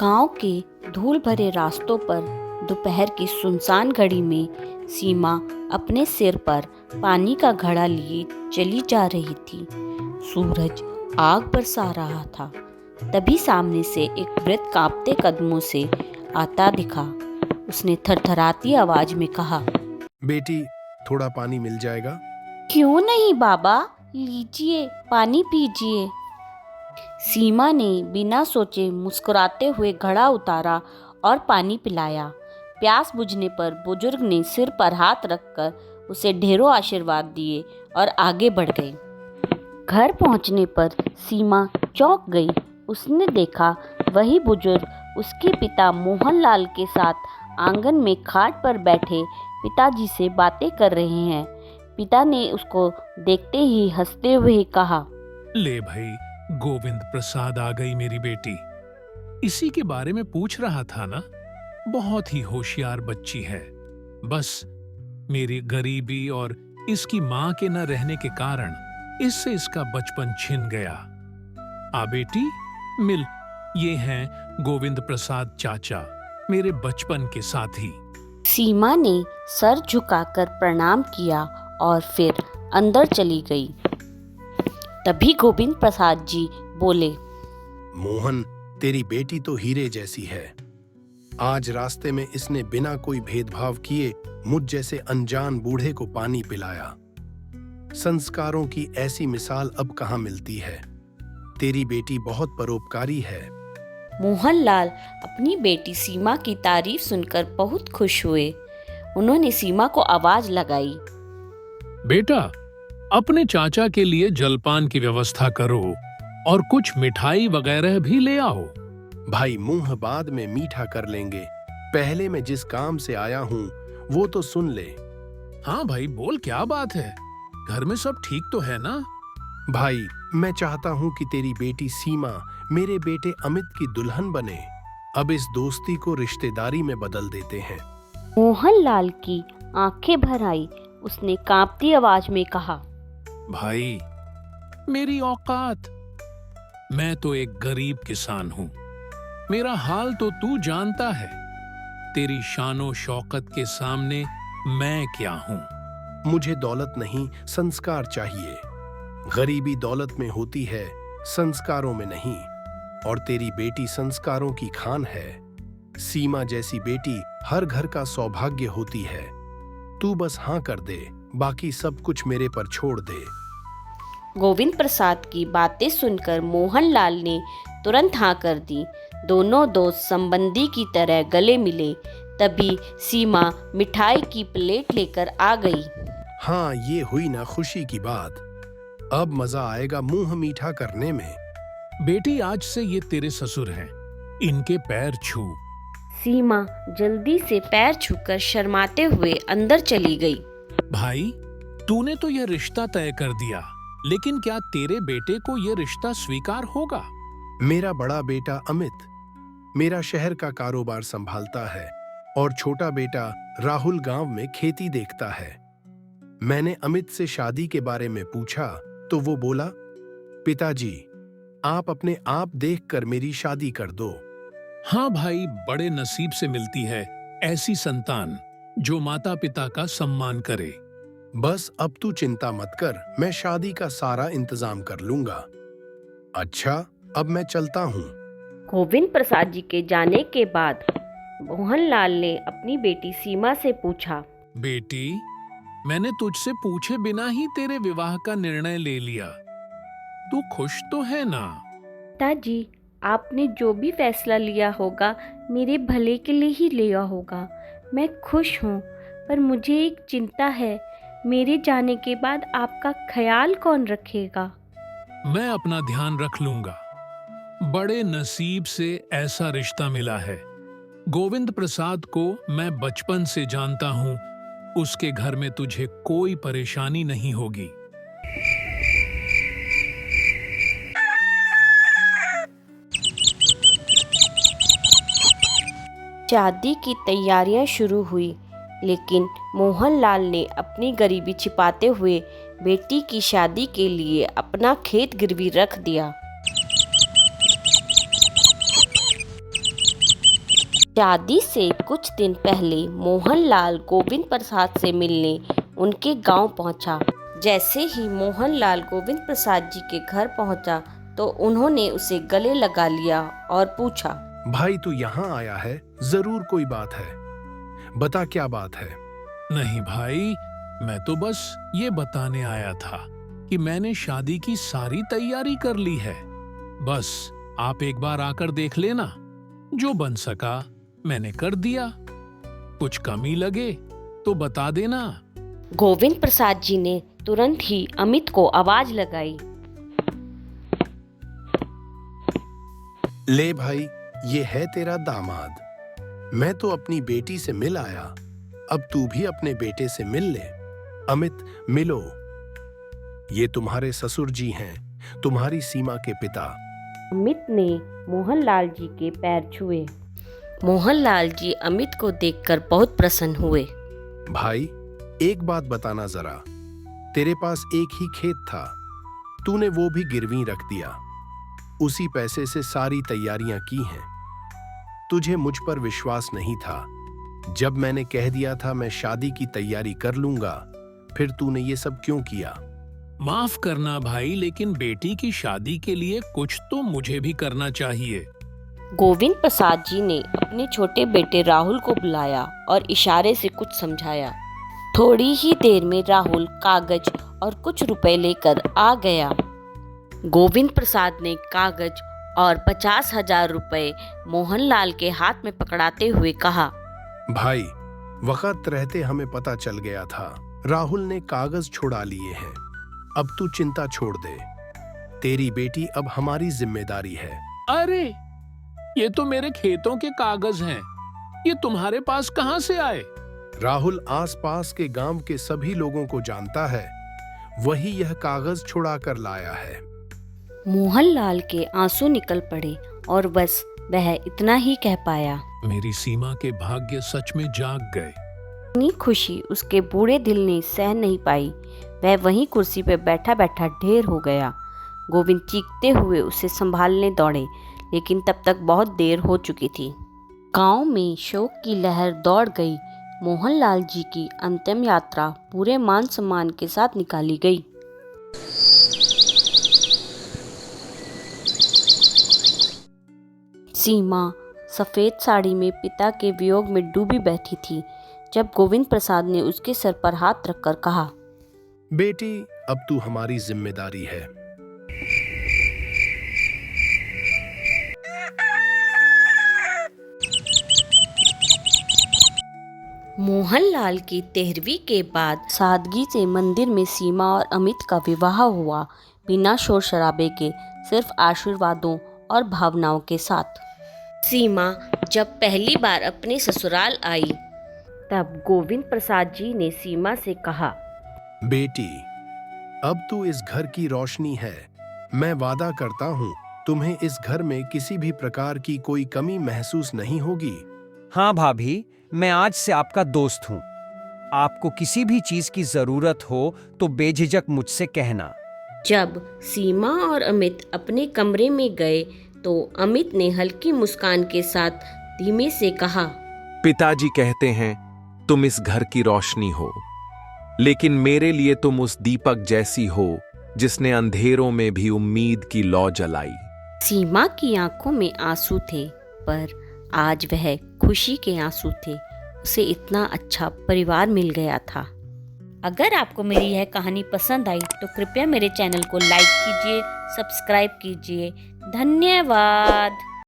गांव के धूल भरे रास्तों पर दोपहर की सुनसान घड़ी में सीमा अपने सिर पर पानी का घड़ा लिए चली जा रही थी। सूरज आग बरसा रहा था। तभी सामने से एक वृद्ध कांपते कदमों से आता दिखा। उसने थरथराती आवाज में कहा, बेटी, थोड़ा पानी मिल जाएगा? क्यों नहीं बाबा, लीजिए, पानी पीजिए। सीमा ने बिना सोचे मुस्कुराते हुए घड़ा उतारा और पानी पिलाया। प्यास बुझने पर बुजुर्ग ने सिर पर हाथ रखकर उसे ढेरों आशीर्वाद दिए और आगे बढ़ गए। घर पहुंचने पर सीमा चौंक गई। उसने देखा वही बुजुर्ग उसके पिता मोहनलाल के साथ आंगन में खाट पर बैठे पिताजी से बातें कर रहे हैं। पिता ने उसको देखते ही हंसते हुए कहा, ले भाई, गोविंद प्रसाद आ गई मेरी बेटी। इसी के बारे में पूछ रहा था ना। बहुत ही होशियार बच्ची है। बस मेरी गरीबी और इसकी माँ के न रहने के कारण इससे इसका बचपन छिन गया। आ बेटी, मिल, ये हैं गोविंद प्रसाद चाचा, मेरे बचपन के साथी। सीमा ने सर झुकाकर प्रणाम किया और फिर अंदर चली गई। तभी गोविंद प्रसाद जी बोले, मोहन, तेरी बेटी तो हीरे जैसी है। आज रास्ते में इसने बिना कोई भेदभाव किए मुझ जैसे अनजान बूढ़े को पानी पिलाया। संस्कारों की ऐसी मिसाल अब कहाँ मिलती है। तेरी बेटी बहुत परोपकारी है। मोहनलाल अपनी बेटी सीमा की तारीफ सुनकर बहुत खुश हुए। उन्होंने सीमा को आवाज लगाई, बेटा, अपने चाचा के लिए जलपान की व्यवस्था करो और कुछ मिठाई वगैरह भी ले आओ। भाई, मुंह बाद में मीठा कर लेंगे। पहले मैं जिस काम से आया हूँ वो तो सुन ले। हाँ भाई, बोल, क्या बात है? घर में सब ठीक तो है ना? भाई, मैं चाहता हूँ कि तेरी बेटी सीमा मेरे बेटे अमित की दुल्हन बने। अब इस दोस्ती को रिश्तेदारी में बदल देते हैं। मोहनलाल की आंखें भर आई। उसने कांपती आवाज में कहा, भाई, मेरी औकात, मैं तो एक गरीब किसान हूँ। मेरा हाल तो तू जानता है। तेरी शानो शौकत के सामने मैं क्या हूँ? मुझे दौलत नहीं, संस्कार चाहिए। गरीबी दौलत में होती है, संस्कारों में नहीं। और तेरी बेटी संस्कारों की खान है। सीमा जैसी बेटी हर घर का सौभाग्य होती है। तू बस हाँ कर दे, बाकी सब कुछ मेरे पर छोड़ दे। गोविंद प्रसाद की बातें सुनकर मोहनलाल ने तुरंत हाँ कर दी। दोनों दोस्त संबंधी की तरह गले मिले। तभी सीमा मिठाई की प्लेट लेकर आ गई। हाँ, ये हुई ना खुशी की बात। अब मजा आएगा मुंह मीठा करने में। बेटी, आज से ये तेरे ससुर हैं। इनके पैर छू। सीमा जल्दी से पैर छूकर शर्माते हुए अंदर चली गई। भाई, तूने तो यह रिश्ता तय कर दिया, लेकिन क्या तेरे बेटे को यह रिश्ता स्वीकार होगा? मेरा बड़ा बेटा अमित मेरा शहर का कारोबार संभालता है और छोटा बेटा राहुल गांव में खेती देखता है। मैंने अमित से शादी के बारे में पूछा तो वो बोला, पिताजी, आप अपने आप देखकर मेरी शादी कर दो। हाँ भाई, बड़े नसीब से मिलती है ऐसी संतान जो माता पिता का सम्मान करे। बस अब तू चिंता मत कर, मैं शादी का सारा इंतजाम कर लूंगा। अच्छा, अब मैं चलता हूँ। गोविंद प्रसाद जी के जाने के बाद मोहनलाल ने अपनी बेटी सीमा से पूछा, बेटी, मैंने तुझसे पूछे बिना ही तेरे विवाह का निर्णय ले लिया। तू खुश तो है ना? पिताजी, आपने जो भी फैसला लिया होगा मेरे भले के लिए ही लिया होगा। मैं खुश हूँ, पर मुझे एक चिंता है। मेरे जाने के बाद आपका ख्याल कौन रखेगा? मैं अपना ध्यान रख लूंगा। बड़े नसीब से ऐसा रिश्ता मिला है। गोविंद प्रसाद को मैं बचपन से जानता हूँ। उसके घर में तुझे कोई परेशानी नहीं होगी। शादी की तैयारियां शुरू हुई, लेकिन मोहनलाल ने अपनी गरीबी छिपाते हुए बेटी की शादी के लिए अपना खेत गिरवी रख दिया। शादी से कुछ दिन पहले मोहनलाल गोविंद प्रसाद से मिलने उनके गांव पहुंचा। जैसे ही मोहनलाल गोविंद प्रसाद जी के घर पहुंचा तो उन्होंने उसे गले लगा लिया और पूछा, भाई तू यहाँ आया है, जरूर कोई बात है, बता क्या बात है। नहीं भाई, मैं तो बस ये बताने आया था कि मैंने शादी की सारी तैयारी कर ली है। बस आप एक बार आकर देख लेना, जो बन सका मैंने कर दिया, कुछ कमी लगे तो बता देना। गोविंद प्रसाद जी ने तुरंत ही अमित को आवाज लगाई, ले भाई, ये है तेरा दामाद। मैं तो अपनी बेटी से मिल आया, अब तू भी अपने बेटे से मिल ले। अमित, मिलो, ये तुम्हारे ससुर जी हैं, तुम्हारी सीमा के पिता। अमित ने मोहनलाल जी के पैर छुए। मोहनलाल जी अमित को देखकर बहुत प्रसन्न हुए। भाई, एक बात बताना जरा, तेरे पास एक ही खेत था, तूने वो भी गिरवी रख दिया, उसी पैसे से सारी तैयारियां की हैं। तुझे मुझ पर विश्वास नहीं था। जब मैंने कह दिया था मैं शादी की तैयारी कर लूंगा, फिर तूने ये सब क्यों किया? माफ करना भाई, लेकिन बेटी की शादी के लिए कुछ तो मुझे भी करना चाहिए। गोविंद प्रसाद जी ने अपने छोटे बेटे राहुल को बुलाया और इशारे से कुछ समझाया। थोड़ी ही देर में राहुल कागज और कुछ रुपए लेकर आ गया। गोविंद प्रसाद ने कागज और 50,000 रुपए मोहनलाल के हाथ में पकड़ाते हुए कहा, भाई, वक्त रहते हमें पता चल गया था, राहुल ने कागज छुड़ा लिए हैं। अब तू चिंता छोड़ दे, तेरी बेटी अब हमारी जिम्मेदारी है। अरे, ये तो मेरे खेतों के कागज हैं, ये तुम्हारे पास कहां से आए? राहुल आसपास के गांव के सभी लोगों को जानता है, वही यह कागज छुड़ा कर लाया है। मोहनलाल के आंसू निकल पड़े और बस वह इतना ही कह पाया। मेरी सीमा के भाग्य सच में जाग गए। इतनी खुशी उसके बूढ़े दिल ने सह नहीं पाई। वह वहीं कुर्सी पर बैठा बैठा ढेर हो गया। गोविंद चीखते हुए उसे संभालने दौड़े, लेकिन तब तक बहुत देर हो चुकी थी। गांव में शोक की लहर दौड़ गई। मोहनलाल जी की अंतिम यात्रा पूरे मान सम्मान के साथ निकाली गई। सीमा सफेद साड़ी में पिता के वियोग में डूबी बैठी थी जब गोविंद प्रसाद ने उसके सर पर हाथ रखकर कहा, बेटी, अब तू हमारी जिम्मेदारी है। मोहनलाल की 13वीं के बाद सादगी से मंदिर में सीमा और अमित का विवाह हुआ, बिना शोर शराबे के, सिर्फ आशीर्वादों और भावनाओं के साथ। सीमा जब पहली बार अपने ससुराल आई तब गोविंद प्रसाद जी ने सीमा से कहा, बेटी, अब तू इस घर की रोशनी है। मैं वादा करता हूँ तुम्हें इस घर में किसी भी प्रकार की कोई कमी महसूस नहीं होगी। हाँ भाभी, मैं आज से आपका दोस्त हूँ। आपको किसी भी चीज की जरूरत हो तो बेझिझक मुझसे कहना। जब सीमा और अमित अपने कमरे में गए तो अमित ने हल्की मुस्कान के साथ धीमे से कहा, पिताजी कहते हैं तुम इस घर की रोशनी हो, लेकिन मेरे लिए तुम उस दीपक जैसी हो जिसने अंधेरों में भी उम्मीद की लौ जलाई। सीमा की आंखों में आंसू थे, पर आज वह खुशी के आंसू थे। उसे इतना अच्छा परिवार मिल गया था। अगर आपको मेरी यह कहानी पसंद आई तो कृपया मेरे चैनल को लाइक कीजिए, सब्सक्राइब कीजिए। धन्यवाद।